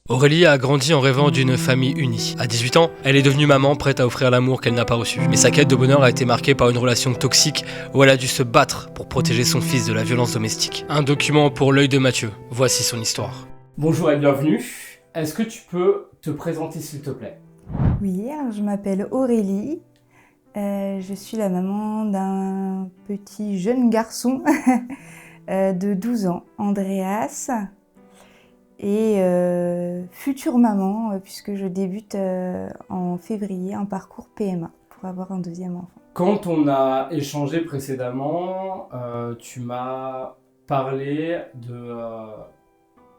Aurélie a grandi en rêvant d'une famille unie. À 18 ans, elle est devenue maman, prête à offrir l'amour qu'elle n'a pas reçu. Mais sa quête de bonheur a été marquée par une relation toxique où elle a dû se battre pour protéger son fils de la violence domestique. Un document pour l'œil de Mathieu. Voici son histoire. Bonjour et bienvenue. Est-ce que tu peux te présenter s'il te plaît ? Oui, alors je m'appelle Aurélie. Je suis la maman d'un petit jeune garçon de 12 ans, Andreas. Et future maman, puisque je débute en février un parcours PMA pour avoir un deuxième enfant. Quand on a échangé précédemment, tu m'as parlé de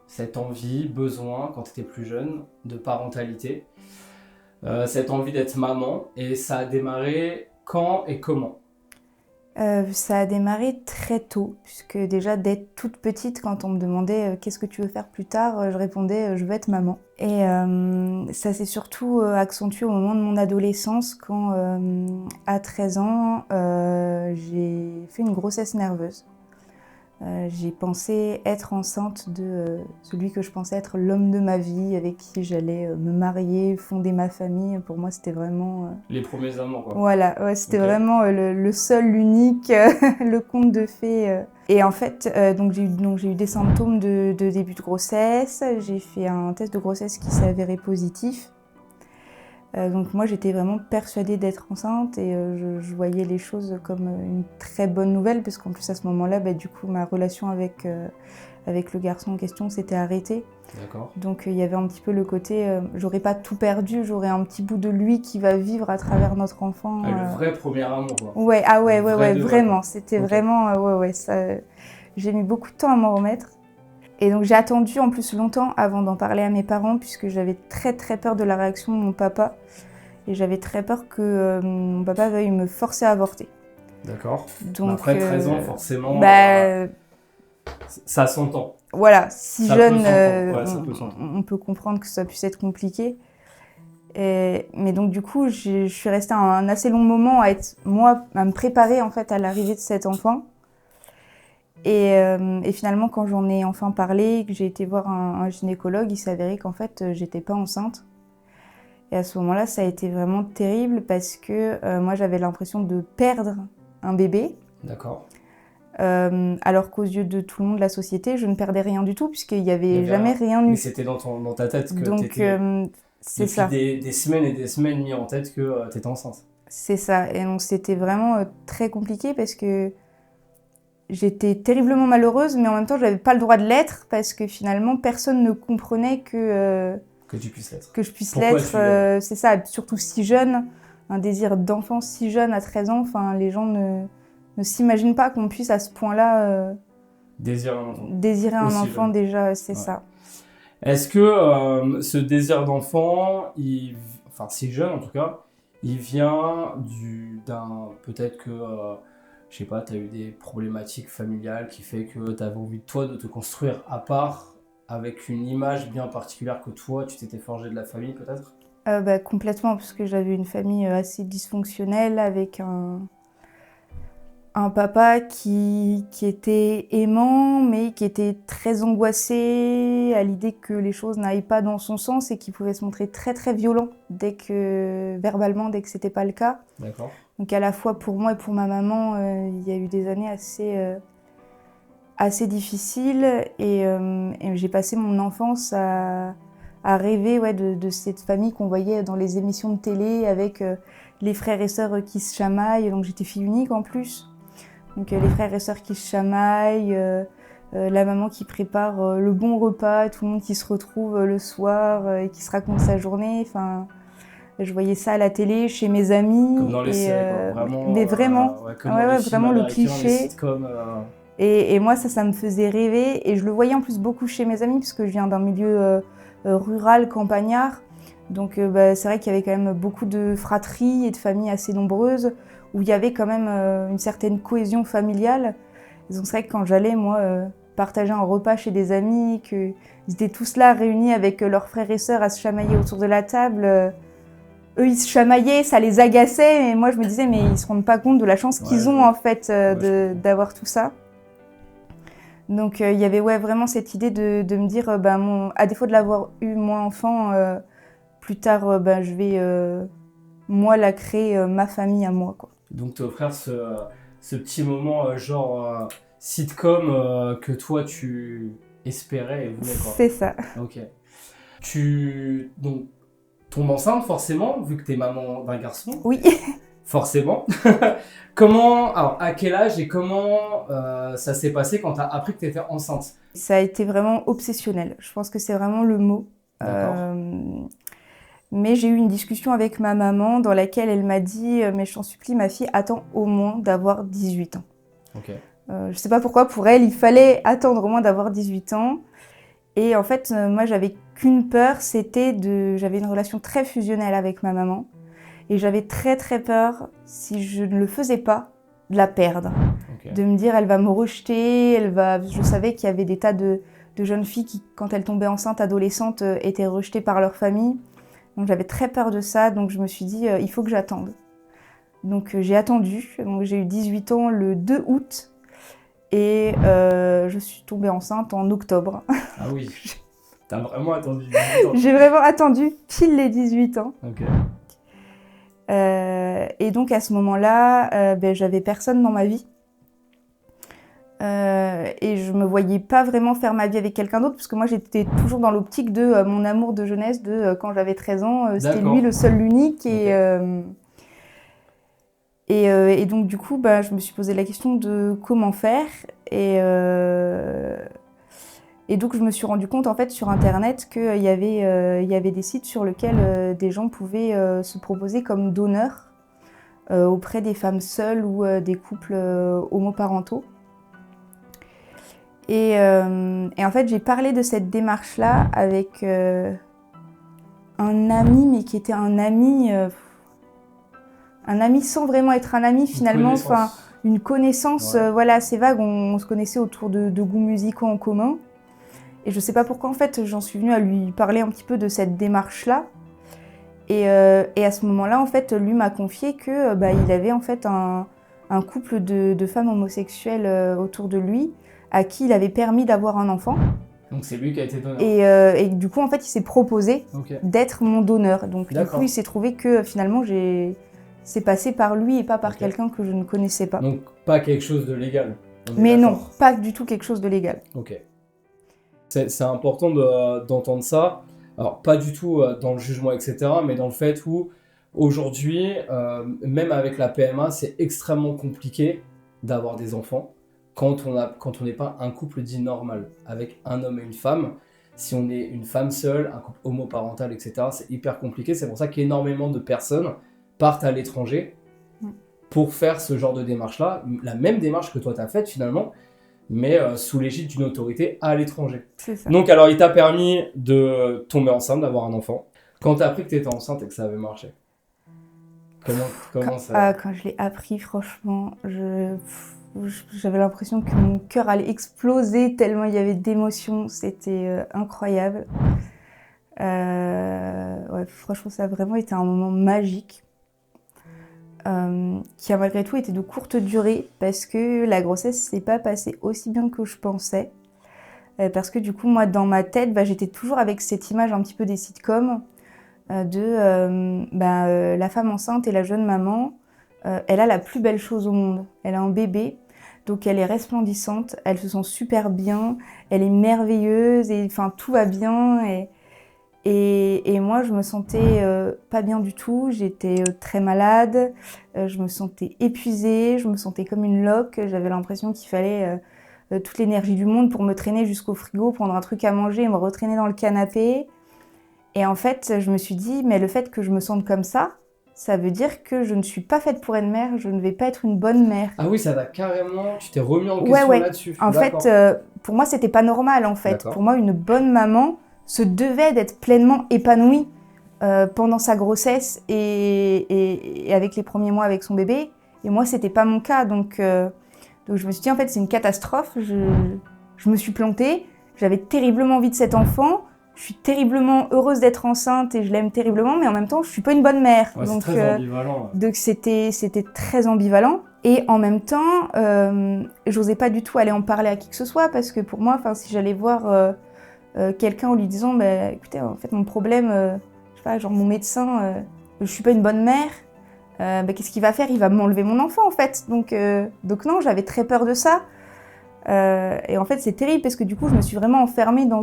cette envie, besoin, quand tu étais plus jeune, de parentalité. Cette envie d'être maman, et ça a démarré quand et comment ? Ça a démarré très tôt, puisque déjà dès toute petite, quand on me demandait qu'est-ce que tu veux faire plus tard, je répondais je veux être maman. Et ça s'est surtout accentué au moment de mon adolescence, quand à 13 ans, j'ai fait une grossesse nerveuse. J'ai pensé être enceinte de celui que je pensais être l'homme de ma vie, avec qui j'allais me marier, fonder ma famille. Pour moi, c'était vraiment... Les premiers amants, quoi. Voilà, ouais, c'était vraiment le seul, l'unique, le conte de fées. Et en fait, donc j'ai eu des symptômes de début de grossesse. J'ai fait un test de grossesse qui s'est avéré positif. Donc moi, j'étais vraiment persuadée d'être enceinte et je voyais les choses comme une très bonne nouvelle, parce qu'en plus à ce moment-là, du coup, ma relation avec le garçon en question s'était arrêtée. D'accord. Donc il y avait un petit peu le côté, j'aurais pas tout perdu, j'aurais un petit bout de lui qui va vivre à travers notre enfant. Le vrai premier amour, quoi. Ouais, vraiment. C'était Okay. vraiment, ça, j'ai mis beaucoup de temps à m'en remettre. Et donc j'ai attendu en plus longtemps avant d'en parler à mes parents, puisque j'avais très très peur de la réaction de mon papa. Et j'avais très peur que mon papa veuille me forcer à avorter. D'accord. Donc, après 13 ans, forcément, ça s'entend. Voilà, si ça jeune, on on peut comprendre que ça puisse être compliqué. Mais donc du coup, je suis restée un assez long moment à me préparer en fait à l'arrivée de cet enfant. Et finalement, quand j'en ai enfin parlé, que j'ai été voir un gynécologue, il s'est avéré qu'en fait, j'étais pas enceinte. Et à ce moment-là, ça a été vraiment terrible, parce que moi, j'avais l'impression de perdre un bébé. D'accord. Alors qu'aux yeux de tout le monde de la société, je ne perdais rien du tout, puisqu'il n'y avait jamais rien eu. Mais c'était dans ta tête que donc, t'étais c'est ça. Des semaines et des semaines mis en tête que t'étais enceinte. C'est ça. Et donc, c'était vraiment très compliqué, parce que j'étais terriblement malheureuse, mais en même temps, je n'avais pas le droit de l'être, parce que finalement, personne ne comprenait que tu puisses l'être. Que je puisse Pourquoi l'être. C'est ça, surtout si jeune, un désir d'enfant si jeune, à 13 ans. Enfin, les gens ne s'imaginent pas qu'on puisse à ce point-là désirer un enfant déjà, c'est ça. Est-ce que ce désir d'enfant, si jeune en tout cas, il vient peut-être que... je sais pas, tu as eu des problématiques familiales qui fait que tu avais envie, toi, de te construire à part, avec une image bien particulière que toi, tu t'étais forgé de la famille, peut-être ? Complètement, parce que j'avais une famille assez dysfonctionnelle, avec un papa qui était aimant, mais qui était très angoissé à l'idée que les choses n'aillent pas dans son sens, et qui pouvait se montrer très très violent verbalement, dès que c'était pas le cas. D'accord. Donc à la fois pour moi et pour ma maman, il y a eu des années assez difficiles, et j'ai passé mon enfance à rêver de cette famille qu'on voyait dans les émissions de télé, avec les frères et sœurs qui se chamaillent. Donc j'étais fille unique en plus. Donc les frères et sœurs qui se chamaillent, la maman qui prépare le bon repas, tout le monde qui se retrouve le soir et qui se raconte sa journée. Enfin, je voyais ça à la télé, chez mes amis. Comme dans les séries, quoi. Vraiment, mais vraiment, vraiment le cliché. Les sitcoms, Et moi, ça me faisait rêver. Et je le voyais en plus beaucoup chez mes amis, parce que je viens d'un milieu rural, campagnard. Donc c'est vrai qu'il y avait quand même beaucoup de fratries et de familles assez nombreuses, où il y avait quand même une certaine cohésion familiale. Et donc c'est vrai que quand j'allais, moi, partager un repas chez des amis, qu'ils étaient tous là réunis avec leurs frères et sœurs à se chamailler autour de la table, eux ils se chamaillaient, ça les agaçait, et moi je me disais mais ils se rendent pas compte de la chance qu'ils ont en fait d'avoir tout ça. Donc il y avait vraiment cette idée de me dire, à défaut de l'avoir eu moi enfant, plus tard je vais moi la créer ma famille à moi, quoi. Donc t'offrir ce petit moment sitcom que toi tu espérais et voulais, quoi. C'est ça. Ok. Tu donc tombes enceinte forcément vu que t'es maman d'un garçon. Oui. Forcément. Alors à quel âge et comment ça s'est passé quand t'as appris que t'étais enceinte? Ça a été vraiment obsessionnel. Je pense que c'est vraiment le mot. D'accord. Mais j'ai eu une discussion avec ma maman dans laquelle elle m'a dit « Mais je t'en supplie, ma fille, attends au moins d'avoir 18 ans. » Ok. Je sais pas pourquoi, pour elle, il fallait attendre au moins d'avoir 18 ans. Et en fait, moi, j'avais qu'une peur, j'avais une relation très fusionnelle avec ma maman. Et j'avais très très peur, si je ne le faisais pas, de la perdre. Ok. De me dire, elle va me rejeter, Je savais qu'il y avait des tas de jeunes filles qui, quand elles tombaient enceintes, adolescentes, étaient rejetées par leur famille. Donc j'avais très peur de ça, donc je me suis dit, il faut que j'attende. Donc j'ai attendu, donc j'ai eu 18 ans le 2 août, et je suis tombée enceinte en octobre. Ah oui. T'as vraiment attendu 18 ans. J'ai vraiment attendu pile les 18 ans. Ok. Et donc à ce moment-là, j'avais personne dans ma vie. Et je me voyais pas vraiment faire ma vie avec quelqu'un d'autre, parce que moi j'étais toujours dans l'optique de mon amour de jeunesse, quand j'avais 13 ans, c'était D'accord. lui le seul, l'unique. Ok. Et donc du coup, je me suis posé la question de comment faire. Et donc je me suis rendu compte en fait sur internet qu'il y avait des sites sur lesquels des gens pouvaient se proposer comme donneurs auprès des femmes seules ou des couples homoparentaux. Et en fait j'ai parlé de cette démarche-là avec un ami, mais qui était un ami sans vraiment être un ami finalement, une connaissance Ouais. assez vague. On se connaissait autour de goûts musicaux en commun. Et je sais pas pourquoi en fait j'en suis venue à lui parler un petit peu de cette démarche-là. Et à ce moment-là en fait lui m'a confié que il avait en fait un couple de femmes homosexuelles autour de lui à qui il avait permis d'avoir un enfant. Donc c'est lui qui a été donneur. Et du coup en fait il s'est proposé d'être mon donneur. Donc du coup il s'est trouvé que finalement c'est passé par lui et pas par quelqu'un que je ne connaissais pas. Donc pas quelque chose de légal. Mais non, pas du tout quelque chose de légal. Ok. C'est important d'entendre ça. Alors pas du tout dans le jugement, etc., mais dans le fait où aujourd'hui, même avec la PMA, c'est extrêmement compliqué d'avoir des enfants quand on n'est pas un couple dit normal, avec un homme et une femme. Si on est une femme seule, un couple homoparental, etc., c'est hyper compliqué. C'est pour ça qu'énormément de personnes partent à l'étranger pour faire ce genre de démarche-là, la même démarche que toi t'as faite finalement, mais sous l'égide d'une autorité à l'étranger. C'est ça. Donc alors il t'a permis de tomber enceinte, d'avoir un enfant. Quand t'as appris que t'étais enceinte et que ça avait marché, comment ça... Quand je l'ai appris, franchement, j'avais l'impression que mon cœur allait exploser tellement il y avait d'émotions. C'était incroyable. Franchement, ça a vraiment été un moment magique. Qui a malgré tout été de courte durée parce que la grossesse s'est pas passée aussi bien que je pensais. Parce que du coup, moi, dans ma tête, j'étais toujours avec cette image un petit peu des sitcoms la femme enceinte et la jeune maman, elle a la plus belle chose au monde. Elle a un bébé, donc elle est resplendissante, elle se sent super bien, elle est merveilleuse, et enfin tout va bien. Et moi, je me sentais pas bien du tout, j'étais très malade, je me sentais épuisée, je me sentais comme une loque, j'avais l'impression qu'il fallait toute l'énergie du monde pour me traîner jusqu'au frigo, prendre un truc à manger et me retraîner dans le canapé. Et en fait, je me suis dit, mais le fait que je me sente comme ça veut dire que je ne suis pas faite pour être mère, je ne vais pas être une bonne mère. Ah oui, ça t'a carrément... Tu t'es remis en question là-dessus. En fait, pour moi, c'était pas normal en fait. D'accord. Pour moi, une bonne maman se devait d'être pleinement épanouie pendant sa grossesse et avec les premiers mois avec son bébé. Et moi, c'était pas mon cas. Donc je me suis dit, en fait, c'est une catastrophe. Je me suis plantée. J'avais terriblement envie de cet enfant. Je suis terriblement heureuse d'être enceinte et je l'aime terriblement, mais en même temps, je suis pas une bonne mère. Ouais, donc, c'est très ambivalent. Donc c'était très ambivalent. Et en même temps, j'osais pas du tout aller en parler à qui que ce soit parce que pour moi, si j'allais voir quelqu'un en lui disant bah, écoutez, en fait, mon problème, je sais pas, genre mon médecin, je suis pas une bonne mère, bah, qu'est-ce qu'il va faire? Il va m'enlever mon enfant en fait. Donc non, j'avais très peur de ça. Et en fait, c'est terrible parce que du coup, je me suis vraiment enfermée dans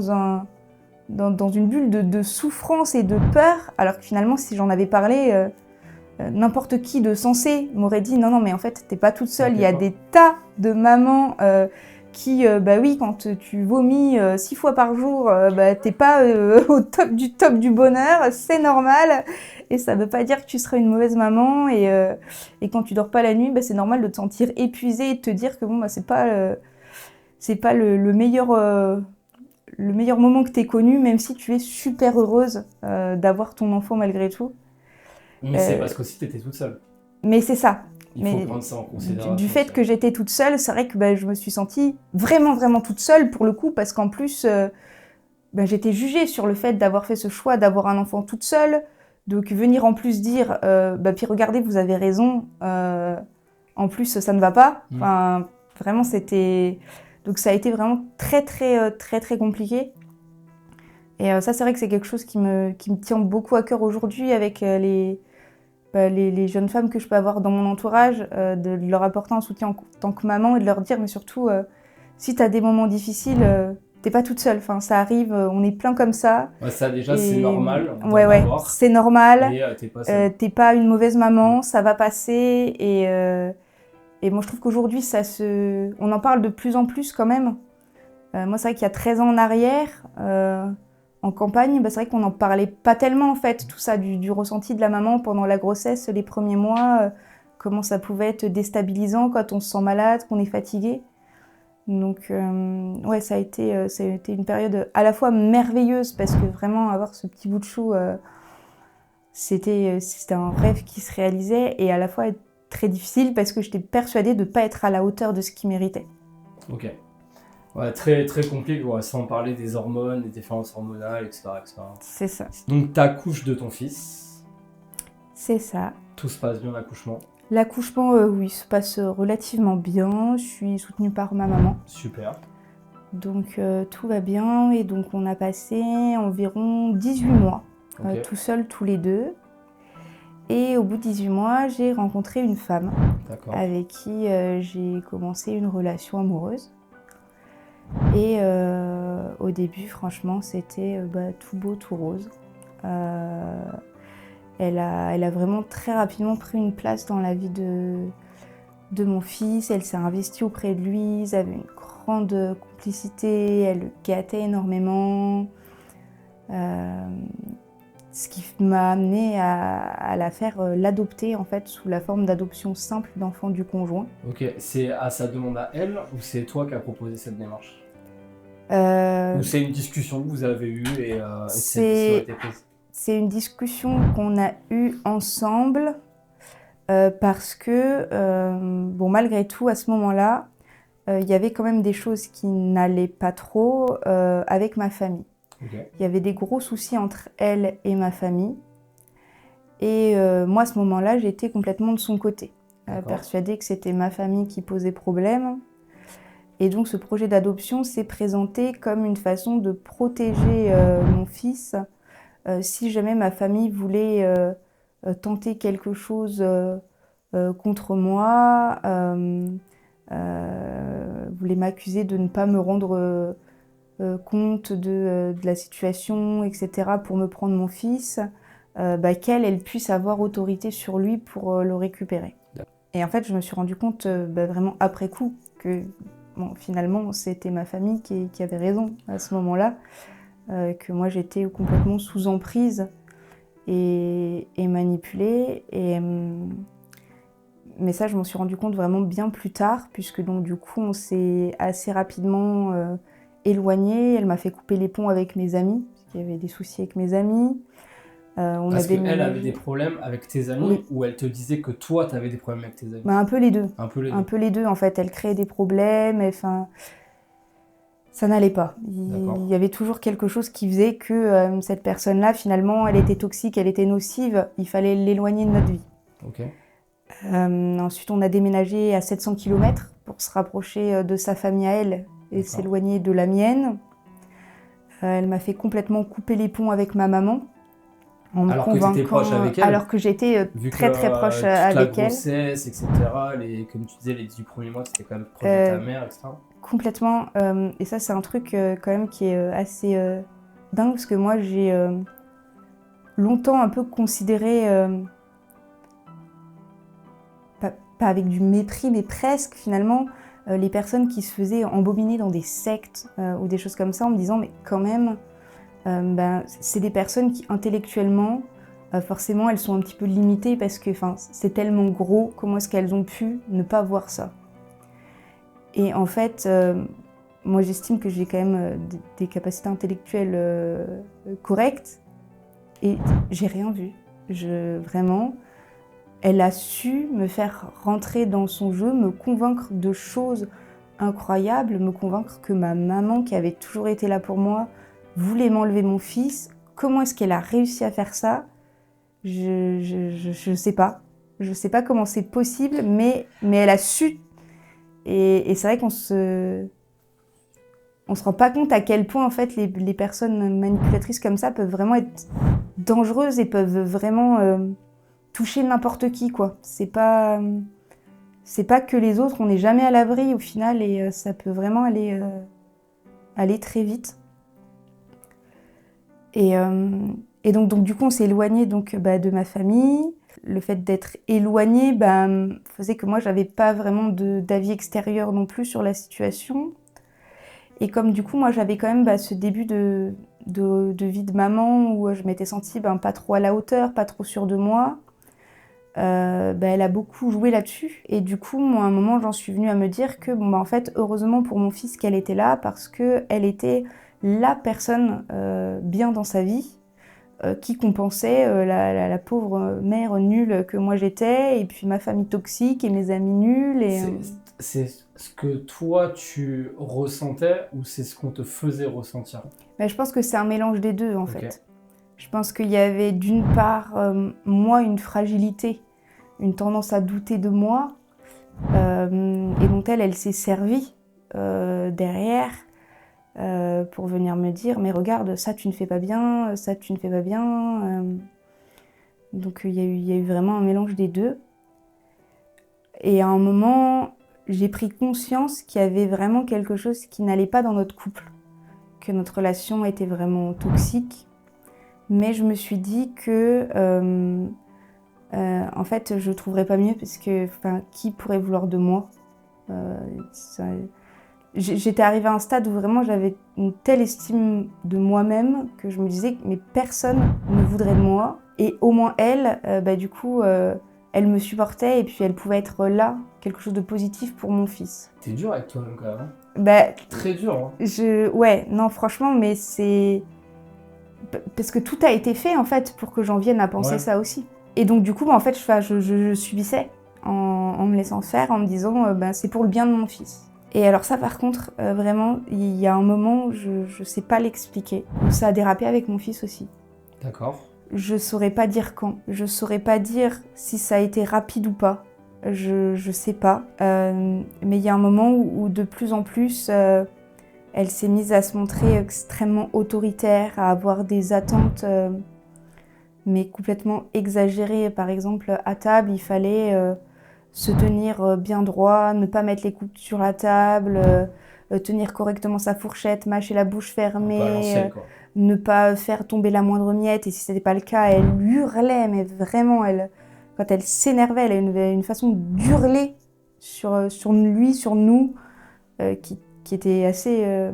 une bulle de souffrance et de peur, alors que finalement, si j'en avais parlé, n'importe qui de sensé m'aurait dit non, mais en fait, t'es pas toute seule. Il y a des tas de mamans qui, bah oui, quand tu vomis 6 fois par jour, bah, t'es pas au top du bonheur, c'est normal. Et ça veut pas dire que tu seras une mauvaise maman. Et quand tu dors pas la nuit, bah, c'est normal de te sentir épuisée et de te dire que bon, bah, c'est pas le meilleur moment que t'aies connu, même si tu es super heureuse d'avoir ton enfant malgré tout. Mais c'est parce qu'aussi t'étais toute seule. Mais c'est ça. Il faut prendre ça en considération. Du fait que j'étais toute seule, c'est vrai que bah, je me suis sentie vraiment, vraiment toute seule pour le coup, parce qu'en plus, bah, j'étais jugée sur le fait d'avoir fait ce choix d'avoir un enfant toute seule. Donc venir en plus dire, bah, puis regardez, vous avez raison, en plus ça ne va pas. Enfin, vraiment, c'était... Donc ça a été vraiment très, très, très, très compliqué. Et ça, c'est vrai que c'est quelque chose qui me tient beaucoup à cœur aujourd'hui avec les jeunes femmes que je peux avoir dans mon entourage, de leur apporter un soutien en tant que maman et de leur dire, mais surtout, si tu as des moments difficiles, t'es pas toute seule. Enfin, ça arrive, on est plein comme ça. Ouais, ça déjà, c'est normal. Ouais, c'est normal. Et t'es pas une mauvaise maman, ça va passer. Et moi, je trouve qu'aujourd'hui, on en parle de plus en plus quand même. Moi, c'est vrai qu'il y a 13 ans en arrière, en campagne, bah, c'est vrai qu'on n'en parlait pas tellement en fait, tout ça, du ressenti de la maman pendant la grossesse, les premiers mois, comment ça pouvait être déstabilisant quand on se sent malade, qu'on est fatigué. Donc ouais, ça a été une période à la fois merveilleuse parce que vraiment avoir ce petit bout de chou, c'était un rêve qui se réalisait, et à la fois très difficile parce que j'étais persuadée de ne pas être à la hauteur de ce qu'il méritait. Ok. Ouais, très, très compliqué, ouais, sans parler des hormones, des différences hormonales, etc. C'est ça. Donc, t'accouches de ton fils. C'est ça. Tout se passe bien, l'accouchement? L'accouchement, oui, se passe relativement bien. Je suis soutenue par ma maman. Super. Donc, tout va bien. Et donc, on a passé environ 18 mois, tout seuls, tous les deux. Et au bout de 18 mois, j'ai rencontré une femme avec qui j'ai commencé une relation amoureuse. Et au début, franchement, c'était tout beau, tout rose. Elle a vraiment très rapidement pris une place dans la vie de mon fils. Elle s'est investie auprès de lui. Ils avaient une grande complicité. Elle le gâtait énormément. Ce qui m'a amenée à la faire l'adopter en fait sous la forme d'adoption simple d'enfants du conjoint. Ok, c'est à sa demande à elle ou c'est toi qui as proposé cette démarche? Ou c'est une discussion que vous avez eue et cette décision a été prise? C'est une discussion qu'on a eue ensemble parce que, malgré tout, à ce moment-là, il y avait quand même des choses qui n'allaient pas trop avec ma famille. Okay. Il y avait des gros soucis entre elle et ma famille. Et moi, à ce moment-là, j'étais complètement de son côté, persuadée que c'était ma famille qui posait problème. Et donc, ce projet d'adoption s'est présenté comme une façon de protéger mon fils si jamais ma famille voulait tenter quelque chose contre moi, voulait m'accuser de ne pas me rendre compte de la situation, etc., pour me prendre mon fils, qu'elle puisse avoir autorité sur lui pour le récupérer. Et en fait, je me suis rendu compte vraiment après coup que finalement, c'était ma famille qui avait raison à ce moment-là, que moi j'étais complètement sous emprise et manipulée. Mais ça, je m'en suis rendu compte vraiment bien plus tard, puisque donc du coup, on s'est assez rapidement éloignés. Elle m'a fait couper les ponts avec mes amis, parce qu'il y avait des soucis avec mes amis. Parce qu'elle avait des problèmes avec tes amis, oui. Ou elle te disait que toi, tu avais des problèmes avec tes amis? Un peu les deux. Un peu les deux, en fait. Elle créait des problèmes, enfin... Ça n'allait pas. Il y avait toujours quelque chose qui faisait que cette personne-là, finalement, elle était toxique, elle était nocive. Il fallait l'éloigner de notre vie. Ok. Ensuite, on a déménagé à 700 km pour se rapprocher de sa famille à elle et D'accord. s'éloigner de la mienne. Elle m'a fait complètement couper les ponts avec ma maman. En me Alors que tu étais convainquant, proche avec elle. alors que j'étais Vu très que très proche toute la avec elle. grossesse, etc., comme tu disais, les 18 premiers mois, c'était quand même proche de ta mère, etc. Complètement. Et ça, c'est un truc quand même qui est assez dingue parce que moi, j'ai longtemps un peu considéré, pas avec du mépris, mais presque finalement, les personnes qui se faisaient embobiner dans des sectes ou des choses comme ça en me disant, mais quand même, c'est des personnes qui intellectuellement, forcément, elles sont un petit peu limitées parce que c'est tellement gros, comment est-ce qu'elles ont pu ne pas voir ça? Et en fait, moi j'estime que j'ai quand même des capacités intellectuelles correctes et j'ai rien vu. Vraiment, elle a su me faire rentrer dans son jeu, me convaincre de choses incroyables, me convaincre que ma maman, qui avait toujours été là pour moi, voulait m'enlever mon fils. Comment est-ce qu'elle a réussi à faire ça? Je sais pas. Je sais pas comment c'est possible, mais elle a su. Et c'est vrai qu'on se rend pas compte à quel point en fait les personnes manipulatrices comme ça peuvent vraiment être dangereuses et peuvent vraiment toucher n'importe qui, quoi. C'est pas que les autres, on n'est jamais à l'abri au final et ça peut vraiment aller très vite. Et donc du coup on s'est éloigné de ma famille. Le fait d'être éloigné faisait que moi j'avais pas vraiment d'avis extérieur non plus sur la situation. Et comme du coup moi j'avais quand même ce début de vie de maman où je m'étais sentie pas trop à la hauteur, pas trop sûre de moi, elle a beaucoup joué là-dessus. Et du coup moi à un moment j'en suis venue à me dire que en fait heureusement pour mon fils qu'elle était là parce qu'elle était la personne bien dans sa vie. Qui compensait la pauvre mère nulle que moi j'étais, et puis ma famille toxique et mes amis nuls. C'est ce que toi tu ressentais ou c'est ce qu'on te faisait ressentir? Je pense que c'est un mélange des deux en fait. Je pense qu'il y avait d'une part, moi, une fragilité, une tendance à douter de moi, et dont elle s'est servie derrière. Pour venir me dire mais regarde ça tu ne fais pas bien, ça tu ne fais pas bien. Donc il y a eu vraiment un mélange des deux. Et à un moment j'ai pris conscience qu'il y avait vraiment quelque chose qui n'allait pas dans notre couple, que notre relation était vraiment toxique. Mais je me suis dit que en fait je ne trouverais pas mieux parce que qui pourrait vouloir de moi? J'étais arrivée à un stade où vraiment j'avais une telle estime de moi-même que je me disais mais personne ne voudrait de moi. Et au moins elle, du coup, elle me supportait et puis elle pouvait être là, quelque chose de positif pour mon fils. T'es dur avec toi-même quand même. Très dur. Ouais, non franchement, mais c'est... Parce que tout a été fait en fait pour que j'en vienne à penser ça aussi. Et donc du coup, en fait, je subissais en me laissant faire, en me disant c'est pour le bien de mon fils. Et alors ça par contre, vraiment, il y a un moment où je sais pas l'expliquer, où ça a dérapé avec mon fils aussi. D'accord. Je saurais pas dire quand, je saurais pas dire si ça a été rapide ou pas, je sais pas. Mais il y a un moment où de plus en plus, elle s'est mise à se montrer extrêmement autoritaire, à avoir des attentes mais complètement exagérées. Par exemple, à table, il fallait... se tenir bien droit, ne pas mettre les coudes sur la table, tenir correctement sa fourchette, mâcher la bouche fermée, ne pas faire tomber la moindre miette. Et si ce n'était pas le cas, elle hurlait, mais vraiment, quand elle s'énervait, elle avait une façon d'hurler sur lui, sur nous, qui était assez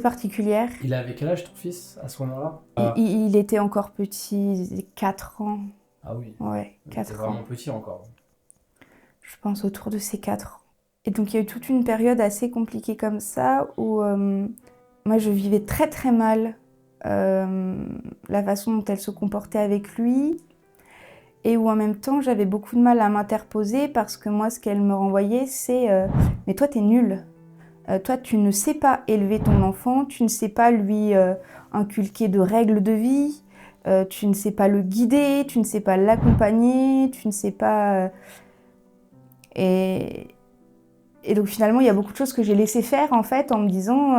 particulière. Il avait quel âge ton fils à ce moment-là? Il était encore petit, il avait 4 ans. Ah oui. Ouais, 4 ans. Il était vraiment petit encore. Je pense autour de ces 4 ans. Et donc il y a eu toute une période assez compliquée comme ça où moi je vivais très très mal la façon dont elle se comportait avec lui et où en même temps j'avais beaucoup de mal à m'interposer parce que moi ce qu'elle me renvoyait c'est mais toi t'es nulle, toi tu ne sais pas élever ton enfant, tu ne sais pas lui inculquer de règles de vie, tu ne sais pas le guider, tu ne sais pas l'accompagner, tu ne sais pas... Et donc finalement, il y a beaucoup de choses que j'ai laissé faire en fait en me disant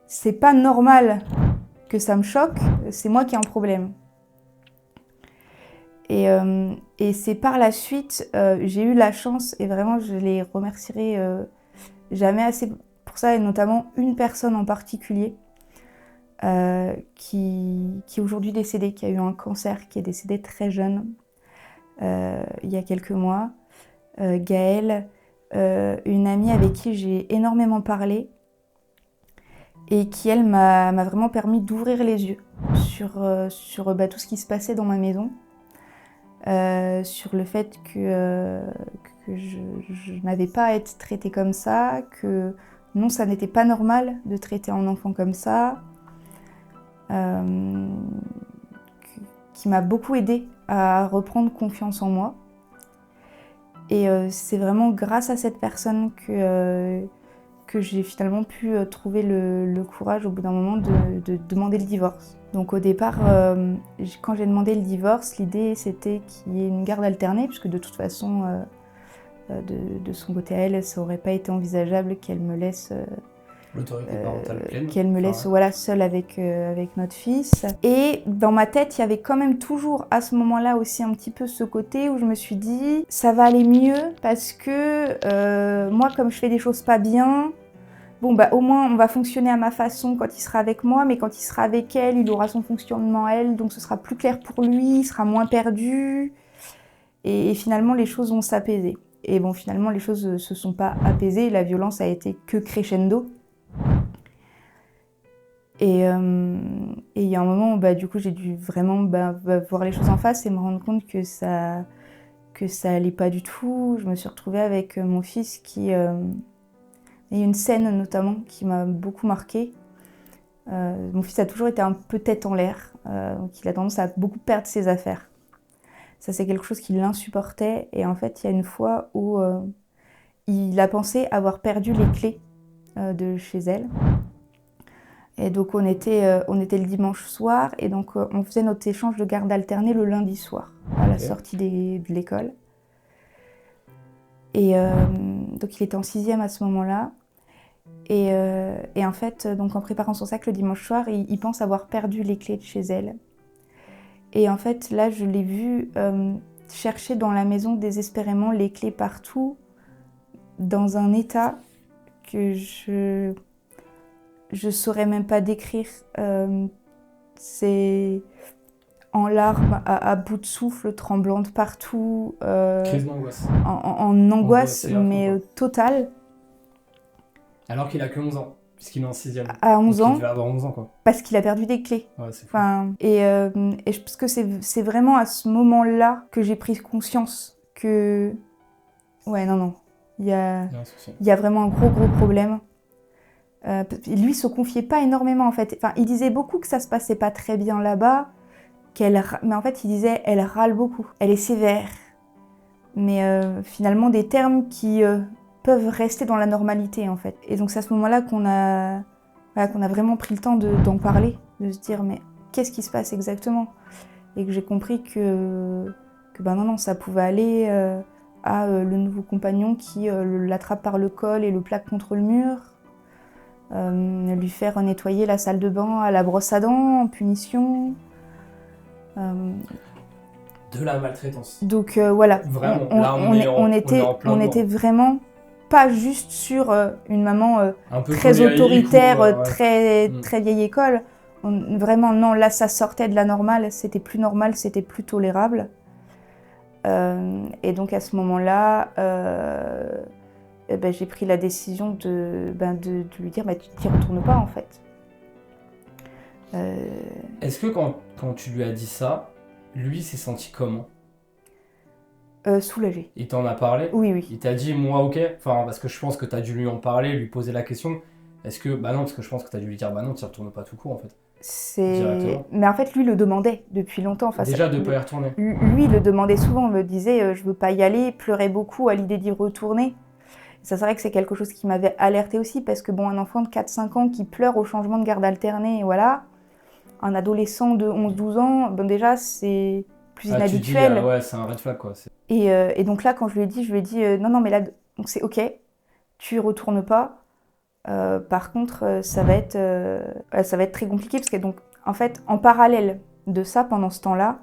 c'est pas normal que ça me choque, c'est moi qui ai un problème. Et c'est par la suite, j'ai eu la chance, et vraiment je les remercierai jamais assez pour ça, et notamment une personne en particulier qui est aujourd'hui décédée, qui a eu un cancer, qui est décédée très jeune, il y a quelques mois. Gaëlle, une amie avec qui j'ai énormément parlé et qui, elle, m'a vraiment permis d'ouvrir les yeux sur tout ce qui se passait dans ma maison, sur le fait que je n'avais pas à être traitée comme ça, que non, ça n'était pas normal de traiter un enfant comme ça, qui m'a beaucoup aidée à reprendre confiance en moi. Et c'est vraiment grâce à cette personne que j'ai finalement pu trouver le courage au bout d'un moment de demander le divorce. Donc au départ, quand j'ai demandé le divorce, l'idée c'était qu'il y ait une garde alternée, puisque de toute façon, de son côté à elle, ça n'aurait pas été envisageable qu'elle me laisse... L'autorité parentale pleine. Qu'elle me laisse voilà, seule avec notre fils. Et dans ma tête, il y avait quand même toujours à ce moment-là aussi un petit peu ce côté où je me suis dit ça va aller mieux parce que moi, comme je fais des choses pas bien, bon bah au moins on va fonctionner à ma façon quand il sera avec moi, mais quand il sera avec elle, il aura son fonctionnement à elle, donc ce sera plus clair pour lui, il sera moins perdu. Et finalement, les choses vont s'apaiser. Et bon, finalement, les choses ne se sont pas apaisées, la violence a été que crescendo. Et il y a un moment où du coup j'ai dû vraiment voir les choses en face et me rendre compte que ça allait pas du tout. Je me suis retrouvée avec mon fils qui... il y a une scène notamment qui m'a beaucoup marquée. Mon fils a toujours été un peu tête en l'air, donc il a tendance à beaucoup perdre ses affaires. Ça c'est quelque chose qui l'insupportait et en fait il y a une fois où il a pensé avoir perdu les clés de chez elle. Et donc on était le dimanche soir et donc on faisait notre échange de garde alternée le lundi soir à la sortie de l'école. Et donc il était en 6e à ce moment-là. Et en fait, donc en préparant son sac le dimanche soir, il pense avoir perdu les clés de chez elle. Et en fait là je l'ai vu chercher dans la maison désespérément les clés partout, dans un état que je saurais même pas décrire. C'est en larmes, à bout de souffle, tremblante partout. Crise d'angoisse. En angoisse, mais totale. Alors qu'il a que 11 ans, puisqu'il est en 6e. À 11 ans. Il devait avoir 11 ans, quoi. Parce qu'il a perdu des clés. Ouais, c'est fou. Enfin, et je pense que c'est vraiment à ce moment-là que j'ai pris conscience que... Ouais, non. Il y a vraiment un gros problème. Lui se confiait pas énormément en fait. Enfin, il disait beaucoup que ça se passait pas très bien là-bas, mais en fait il disait elle râle beaucoup, elle est sévère. Mais finalement des termes qui peuvent rester dans la normalité en fait. Et donc c'est à ce moment-là qu'on a vraiment pris le temps d'en parler, de se dire mais qu'est-ce qui se passe exactement? Et que j'ai compris que non, ça pouvait aller à le nouveau compagnon qui l'attrape par le col et le plaque contre le mur. Lui faire nettoyer la salle de bain à la brosse à dents en punition. De la maltraitance. Donc voilà, vraiment, là on était vraiment pas juste sur une maman un peu très autoritaire, ouais. très vieille école. Vraiment non, là ça sortait de la normale, c'était plus normal, c'était plus tolérable. Et donc à ce moment-là, j'ai pris la décision de lui dire tu t'y retournes pas en fait. Est-ce que quand tu lui as dit ça, lui s'est senti comment? Soulagé. Il t'en a parlé? Oui. Il t'a dit moi ok? Enfin parce que je pense que t'as dû lui en parler, lui poser la question. Est-ce que non, parce que je pense que t'as dû lui dire non, t'y retournes pas tout court en fait. Mais en fait lui le demandait depuis longtemps. Enfin, déjà de pas y retourner. Lui il le demandait souvent, il me disait je veux pas y aller, pleurait beaucoup à l'idée d'y retourner. Ça, c'est vrai que c'est quelque chose qui m'avait alertée aussi, parce que un enfant de 4-5 ans qui pleure au changement de garde alternée, voilà, un adolescent de 11-12 ans, bon déjà c'est plus Ah, tu dis, inhabituel. ouais, c'est un red flag, quoi. Et donc là, quand je lui ai dit, non, mais là, donc c'est ok, tu y retournes pas. Par contre, ça va être très compliqué parce que donc, en fait, en parallèle de ça, pendant ce temps-là,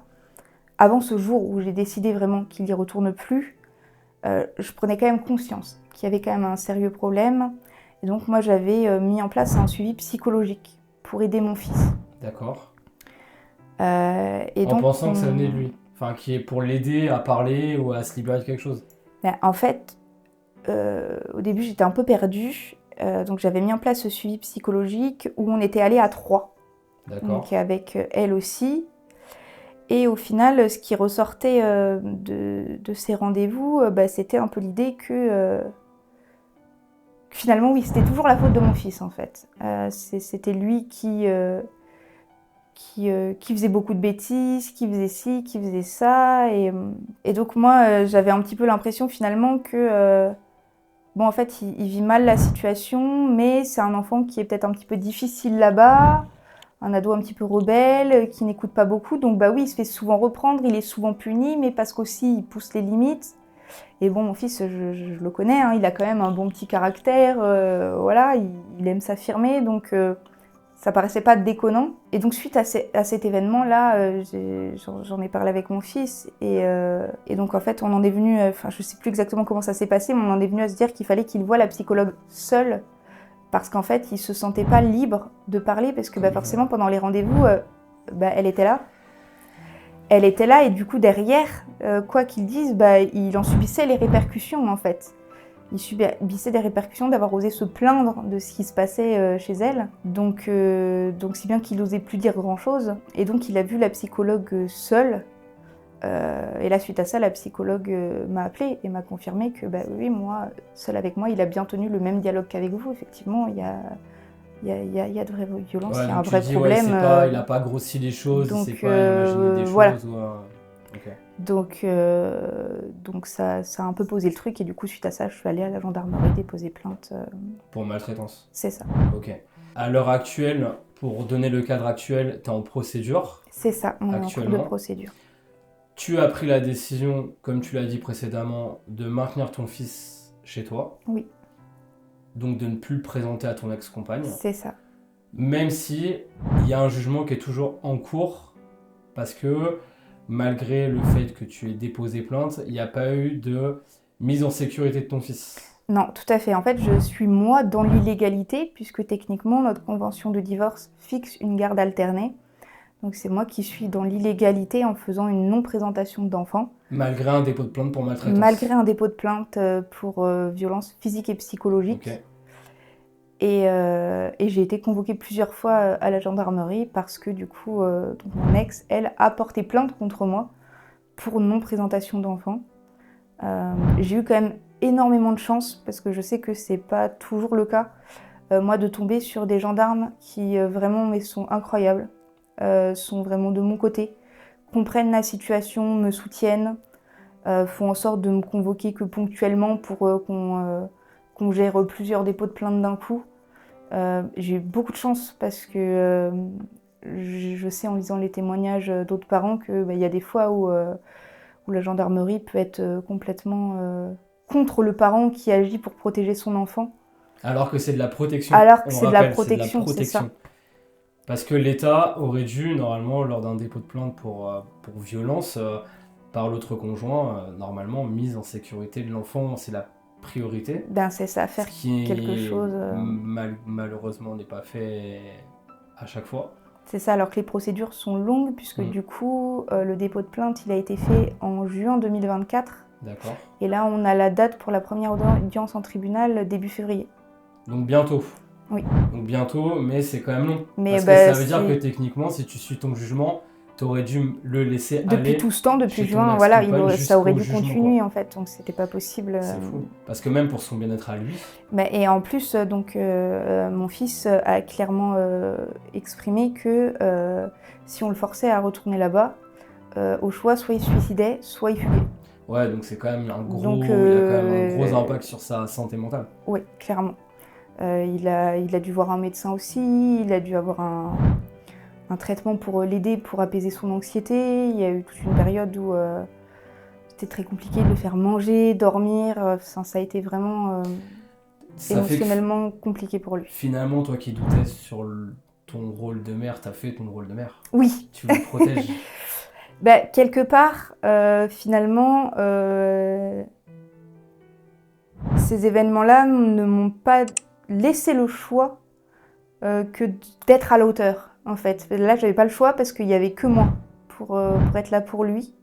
avant ce jour où j'ai décidé vraiment qu'il y retourne plus, je prenais quand même conscience qu'il y avait quand même un sérieux problème. Et donc moi, j'avais mis en place un suivi psychologique pour aider mon fils. D'accord. Et En donc, pensant que ça venait de lui. Enfin, qui est pour l'aider à parler ou à se libérer de quelque chose. Ben, en fait, au début, j'étais un peu perdue. Donc j'avais mis en place ce suivi psychologique où on était allés à 3. D'accord. Donc avec elle aussi. Et au final, ce qui ressortait de ces rendez-vous, c'était un peu l'idée que finalement, oui, c'était toujours la faute de mon fils en fait. C'était lui qui faisait beaucoup de bêtises, qui faisait ci, qui faisait ça. Et donc moi, j'avais un petit peu l'impression finalement que, bon, en fait, il vit mal la situation, mais c'est un enfant qui est peut-être un petit peu difficile là-bas, un ado un petit peu rebelle, qui n'écoute pas beaucoup. Donc bah oui, il se fait souvent reprendre, il est souvent puni, mais parce qu'aussi il pousse les limites. Et bon, mon fils, je le connais, hein, il a quand même un bon petit caractère, voilà, il aime s'affirmer, donc ça paraissait pas déconnant. Et donc suite à cet événement-là, j'en ai parlé avec mon fils, et donc en fait on en est venu, enfin je sais plus exactement comment ça s'est passé, mais on en est venu à se dire qu'il fallait qu'il voie la psychologue seul, parce qu'en fait il se sentait pas libre de parler, parce que forcément pendant les rendez-vous, elle était là. Elle était là et du coup derrière, quoi qu'il dise, il en subissait les répercussions en fait. Il subissait des répercussions d'avoir osé se plaindre de ce qui se passait chez elle. Donc si bien qu'il n'osait plus dire grand-chose. Et donc il a vu la psychologue seule. Et là, suite à ça, la psychologue m'a appelée et m'a confirmé que oui, moi, seule avec moi, il a bien tenu le même dialogue qu'avec vous. Effectivement, il y a de vraies violences, il y a un vrai problème. Il n'a pas grossi les choses, il s'est pas imaginé des voilà. choses. Okay. Donc ça a un peu posé le truc, et du coup suite à ça je suis allée à la gendarmerie déposer plainte. Pour maltraitance. C'est ça. Ok. À l'heure actuelle, pour donner le cadre actuel, tu es en procédure. C'est ça, on est en cours de procédure. Tu as pris la décision, comme tu l'as dit précédemment, de maintenir ton fils chez toi. Oui. Donc de ne plus le présenter à ton ex-compagne. C'est ça. Même si il y a un jugement qui est toujours en cours, parce que malgré le fait que tu aies déposé plainte, il n'y a pas eu de mise en sécurité de ton fils. Non, tout à fait. En fait, je suis moi dans l'illégalité, puisque techniquement, notre convention de divorce fixe une garde alternée. Donc c'est moi qui suis dans l'illégalité en faisant une non-présentation d'enfant. Malgré un dépôt de plainte pour maltraitance. Malgré un dépôt de plainte pour violence physique et psychologique. Okay. Et j'ai été convoquée plusieurs fois à la gendarmerie parce que du coup, donc mon ex, elle, a porté plainte contre moi pour non-présentation d'enfant. J'ai eu quand même énormément de chance, parce que je sais que c'est pas toujours le cas, moi, de tomber sur des gendarmes qui vraiment sont incroyables, sont vraiment de mon côté, comprennent la situation, me soutiennent, font en sorte de me convoquer que ponctuellement pour qu'on gère plusieurs dépôts de plainte d'un coup. J'ai eu beaucoup de chance parce que je sais en lisant les témoignages d'autres parents qu'il y a des fois où la gendarmerie peut être complètement contre le parent qui agit pour protéger son enfant. Alors que c'est de la protection. Alors que c'est de la protection, c'est ça. Parce que l'État aurait dû, normalement, lors d'un dépôt de plainte pour violence par l'autre conjoint, normalement, mise en sécurité de l'enfant, c'est la priorité. C'est ça, faire quelque chose. Malheureusement, n'est pas fait à chaque fois. C'est ça, alors que les procédures sont longues, puisque du coup, le dépôt de plainte, il a été fait en juin 2024. D'accord. Et là, on a la date pour la première audience en tribunal début février. Donc bientôt. Oui. Donc bientôt, mais c'est quand même long. Mais parce que ça veut dire que techniquement, si tu suis ton jugement, tu aurais dû le laisser aller. Depuis tout ce temps, depuis juin, voilà, ça aurait dû continuer en fait, donc c'était pas possible. C'est fou. Parce que même pour son bien-être à lui. Et en plus, donc, mon fils a clairement exprimé que si on le forçait à retourner là-bas, au choix, soit il se suicidait, soit il fuguait. Ouais, donc c'est quand même un gros, il y a quand même un gros impact sur sa santé mentale. Oui, clairement. Il a dû voir un médecin aussi, il a dû avoir un traitement pour l'aider, pour apaiser son anxiété. Il y a eu toute une période où c'était très compliqué de le faire manger, dormir. Ça a été vraiment émotionnellement compliqué pour lui. Finalement, toi qui doutais sur ton rôle de mère, t'as fait ton rôle de mère. Oui. Tu le protèges. Quelque part, finalement, ces événements-là ne m'ont pas laissé le choix que d'être à la hauteur, en fait. Là, j'avais pas le choix parce qu'il y avait que moi pour être là pour lui.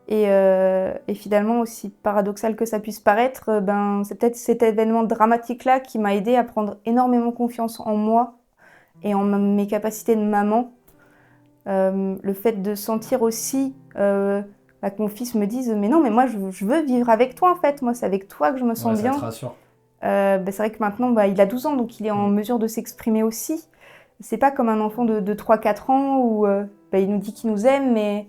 Et finalement, aussi paradoxal que ça puisse paraître, c'est peut-être cet événement dramatique-là qui m'a aidée à prendre énormément confiance en moi et en mes capacités de maman. Le fait de sentir aussi que mon fils me dise « Mais non, mais moi, je veux vivre avec toi, en fait. Moi, c'est avec toi que je me sens bien. » Ça te rassure. C'est vrai que maintenant, il a 12 ans, donc il est en mesure de s'exprimer aussi. C'est pas comme un enfant de 3-4 ans où il nous dit qu'il nous aime, mais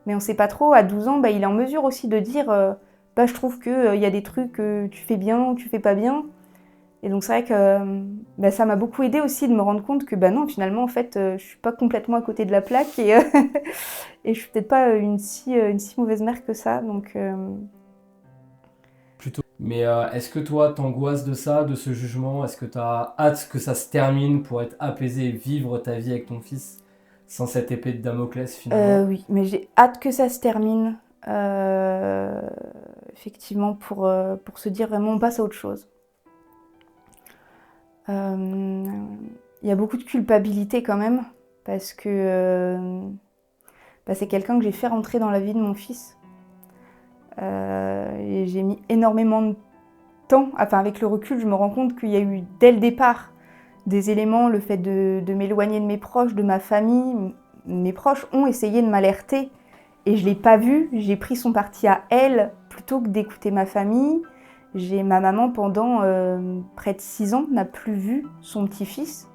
on sait pas trop. À 12 ans, il est en mesure aussi de dire je trouve qu'il y a des trucs que tu fais bien ou tu fais pas bien. Et donc c'est vrai que ça m'a beaucoup aidée aussi de me rendre compte que non, finalement, en fait, je suis pas complètement à côté de la plaque et, et je suis peut-être pas une si mauvaise mère que ça. Donc, Plutôt. Mais est-ce que toi, t'angoisses de ça, de ce jugement? Est-ce que t'as hâte que ça se termine pour être apaisé et vivre ta vie avec ton fils sans cette épée de Damoclès finalement? Oui, mais j'ai hâte que ça se termine. Effectivement, pour se dire vraiment on passe à autre chose. Il y a beaucoup de culpabilité quand même, parce que c'est quelqu'un que j'ai fait rentrer dans la vie de mon fils. Et j'ai mis énormément de temps, avec le recul, je me rends compte qu'il y a eu dès le départ des éléments, le fait de m'éloigner de mes proches, de ma famille. Mes proches ont essayé de m'alerter et je ne l'ai pas vu, j'ai pris son parti à elle plutôt que d'écouter ma famille. Ma maman, pendant près de 6 ans, n'a plus vu son petit-fils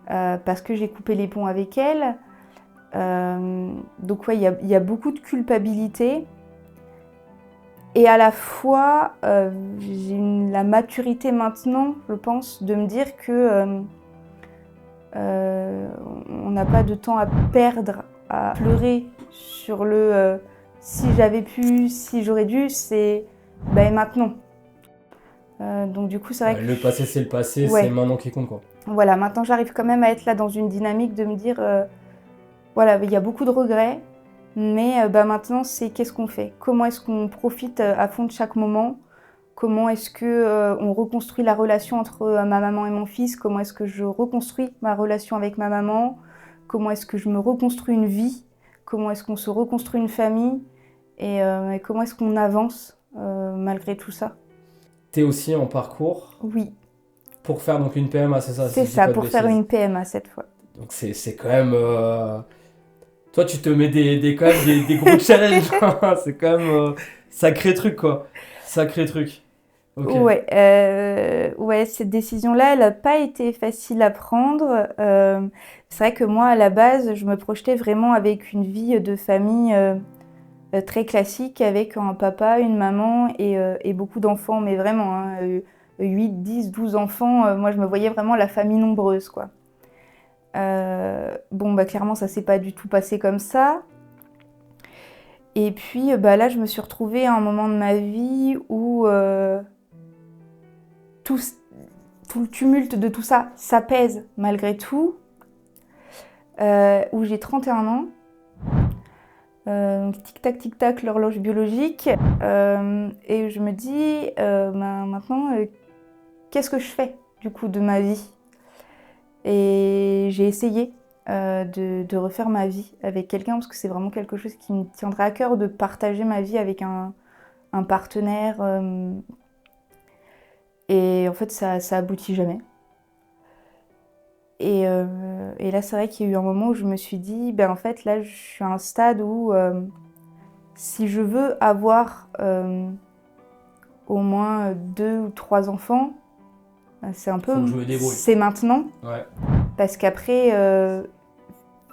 parce que j'ai coupé les ponts avec elle. Donc il y a beaucoup de culpabilité. Et à la fois, j'ai la maturité maintenant, je pense, de me dire que on n'a pas de temps à perdre, à pleurer sur le si j'avais pu, si j'aurais dû, c'est maintenant. Donc du coup, c'est vrai que le passé, c'est le passé, ouais. C'est maintenant qui compte, quoi. Voilà, maintenant j'arrive quand même à être là dans une dynamique de me dire, il y a beaucoup de regrets, mais maintenant c'est qu'est-ce qu'on fait? Comment est-ce qu'on profite à fond de chaque moment? Comment est-ce que on reconstruit la relation entre ma maman et mon fils? Comment est-ce que je reconstruis ma relation avec ma maman? Comment est-ce que je me reconstruis une vie? Comment est-ce qu'on se reconstruit une famille? Et comment est-ce qu'on avance malgré tout ça? T'es aussi en parcours? Oui. Pour faire donc une PMA, c'est ça? C'est ça, pour faire une PMA cette fois. Donc c'est quand même... Toi, tu te mets quand même des gros challenges. C'est quand même sacré truc, quoi. Sacré truc. Okay. Ouais, cette décision-là, elle n'a pas été facile à prendre. C'est vrai que moi, à la base, je me projetais vraiment avec une vie de famille très classique, avec un papa, une maman et beaucoup d'enfants, mais vraiment, 8, 10, 12 enfants. Moi, je me voyais vraiment la famille nombreuse, quoi. Clairement, ça s'est pas du tout passé comme ça. Et puis, là, je me suis retrouvée à un moment de ma vie où tout le tumulte de tout ça s'apaise malgré tout, où j'ai 31 ans, tic-tac, tic-tac, l'horloge biologique, et je me dis, maintenant, qu'est-ce que je fais du coup de ma vie? Et j'ai essayé de refaire ma vie avec quelqu'un, parce que c'est vraiment quelque chose qui me tiendrait à cœur, de partager ma vie avec un partenaire. Et en fait, ça aboutit jamais. Et là, c'est vrai qu'il y a eu un moment où je me suis dit, en fait, là, je suis à un stade où si je veux avoir au moins 2 ou 3 enfants, c'est un peu... C'est maintenant. Ouais. Parce qu'après,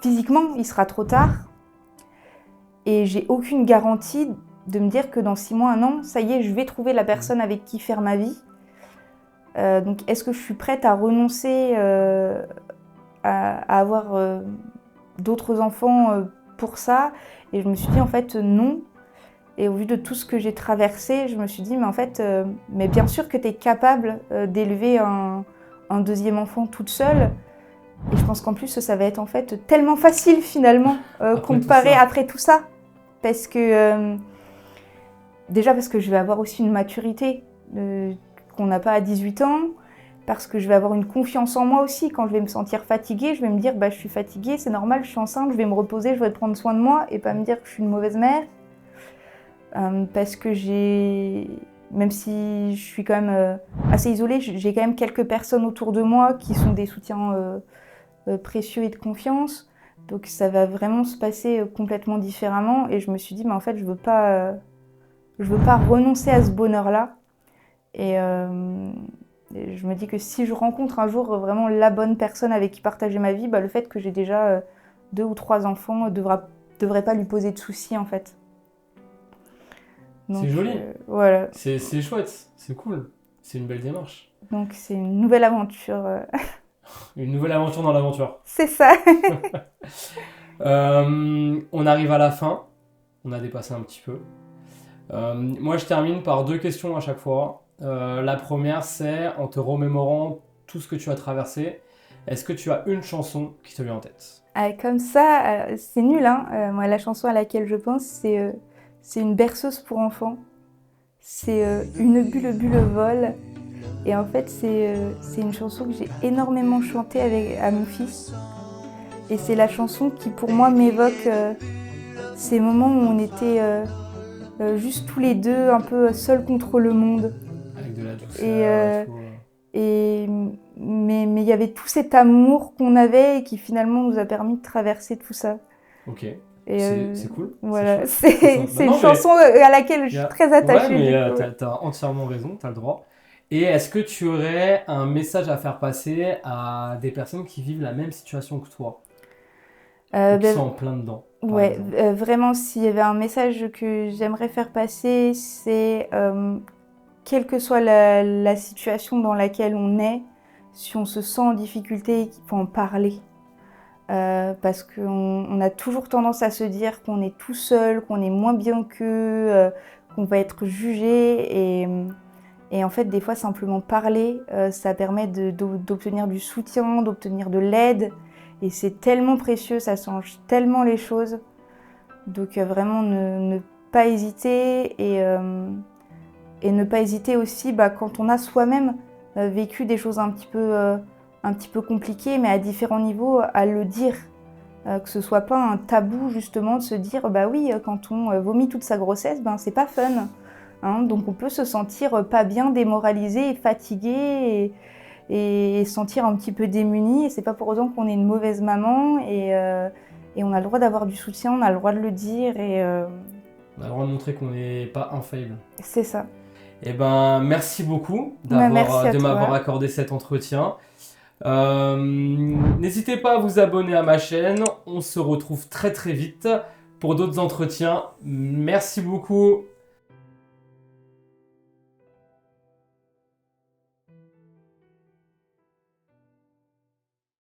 physiquement, il sera trop tard. Et j'ai aucune garantie de me dire que dans 6 mois, 1 an, ça y est, je vais trouver la personne avec qui faire ma vie. Donc, est-ce que je suis prête à renoncer à avoir d'autres enfants pour ça. Et je me suis dit, en fait, non. Et au vu de tout ce que j'ai traversé, je me suis dit, mais en fait, mais bien sûr que tu es capable d'élever un deuxième enfant toute seule. Et je pense qu'en plus, ça va être en fait tellement facile finalement, comparé après tout ça. Parce que, déjà parce que je vais avoir aussi une maturité qu'on n'a pas à 18 ans. Parce que je vais avoir une confiance en moi aussi. Quand je vais me sentir fatiguée, je vais me dire, bah, je suis fatiguée, c'est normal, je suis enceinte, je vais me reposer, je vais prendre soin de moi. Et pas me dire que je suis une mauvaise mère. Parce que même si je suis quand même assez isolée, j'ai quand même quelques personnes autour de moi qui sont des soutiens précieux et de confiance. Donc ça va vraiment se passer complètement différemment. Et je me suis dit, mais en fait, je veux pas renoncer à ce bonheur-là. Et je me dis que si je rencontre un jour vraiment la bonne personne avec qui partager ma vie, bah, le fait que j'ai déjà 2 ou 3 enfants devrait pas lui poser de soucis en fait. C'est joli. Voilà. C'est chouette, c'est cool. C'est une belle démarche. Donc c'est une nouvelle aventure. Une nouvelle aventure dans l'aventure. C'est ça. On arrive à la fin. On a dépassé un petit peu. Moi, je termine par 2 questions à chaque fois. La première, c'est en te remémorant tout ce que tu as traversé. Est-ce que tu as une chanson qui te vient en tête ? Comme ça, c'est nul, hein. Moi, la chanson à laquelle je pense, c'est une berceuse pour enfants. C'est Une bulle vole. Et en fait, c'est une chanson que j'ai énormément chantée à mon fils. Et c'est la chanson qui, pour moi, m'évoque ces moments où on était juste tous les deux, un peu seuls contre le monde. Avec de la douceur mais il y avait tout cet amour qu'on avait et qui finalement nous a permis de traverser tout ça. Ok. Et c'est cool. Voilà, c'est une chanson à laquelle je suis très attachée. Ouais, mais t'as entièrement raison, t'as le droit. Et est-ce que tu aurais un message à faire passer à des personnes qui vivent la même situation que toi, qui sont en plein dedans? Ouais, vraiment, s'il y avait un message que j'aimerais faire passer, c'est quelle que soit la situation dans laquelle on est, si on se sent en difficulté, qu'il faut en parler. Parce qu'on a toujours tendance à se dire qu'on est tout seul, qu'on est moins bien qu'eux, qu'on va être jugé. Et en fait, des fois, simplement parler, ça permet d'obtenir du soutien, d'obtenir de l'aide. Et c'est tellement précieux, ça change tellement les choses. Donc vraiment, ne pas hésiter. Et ne pas hésiter aussi, quand on a soi-même vécu des choses un petit peu compliquées, mais à différents niveaux, à le dire. Que ce soit pas un tabou, justement, de se dire, bah oui, quand on vomit toute sa grossesse, c'est pas fun. Hein, donc on peut se sentir pas bien, démoralisé, fatigué et se sentir un petit peu démuni. Et c'est pas pour autant qu'on est une mauvaise maman. Et on a le droit d'avoir du soutien, on a le droit de le dire. On a le droit de montrer qu'on n'est pas infaillible. C'est ça. Eh ben, merci beaucoup de m'avoir accordé cet entretien. N'hésitez pas à vous abonner à ma chaîne. On se retrouve très très vite pour d'autres entretiens. Merci beaucoup.